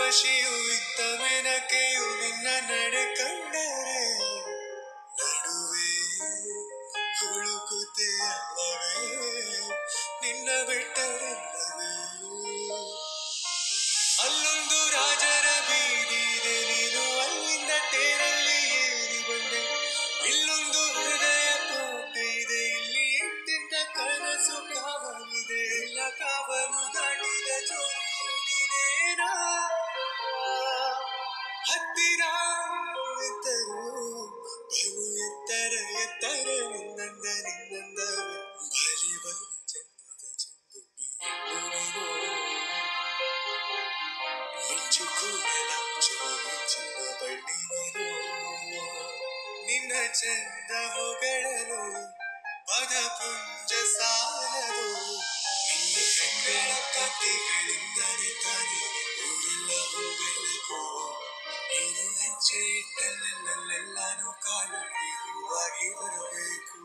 ಊರ್ವಶಿಯು ಇದ್ದ ಮೆನಕೆಯು ನಿನ್ನ ನಡೆ ಕಂಡರೆ ನಡುವೆ ಹುಡುಕುತ್ತೆ ಅಲ್ಲವೇ ನಿನ್ನ ಬಿಟ್ಟರಲ್ಲವೇ. ಅಲ್ಲೊಂದು ರಾಜರ ಬೀದಿ ಇದೆ, ನೀನು ಅಲ್ಲಿಂದ ತೇರಲ್ಲಿ ಏರಿ ಬಂದೆ. ಇಲ್ಲೊಂದು ಹೃದಯ ಕೋಟೆ ಇದೆ, ಇಲ್ಲಿ ಎಂತೆಂತ ಕನಸು ಕಾವಲಿದೆ. ಎಲ್ಲ ಕಾವಲು ದಾಟಿದ ಜೋಡಿನೇನಾ ಹತ್ತಿರ ಎತ್ತರು ಬಲು ಎತ್ತರ ಎತ್ತರ ನಿನ್ನಂದ ಬರಿ ಬರಿ ಚಂದದ ಚೆಂದು ಮಿಂಚು ಕೂಡಲ ಚಿನ್ನ ಬಳ್ಳಿ ನಿನ್ನ ಚಂದ ಹೊಗಳಲು ಪದ ಪುಂಜ ಸಾಲದು. ನಿನ್ನ ಕಣ್ಗಳ ಕಥೆಗಳಿಂದಲೇ ತಾನೆ ಊರೆಲ್ಲ ಹೋಗಬೇಕು. ನೀನು ಹೆಜ್ಜೆ ಇಟ್ಟಲ್ಲೆಲ್ಲೆಲ್ಲಾನು ಕಾಲು ಹೂವಾಗಿ ಬರಬೇಕು.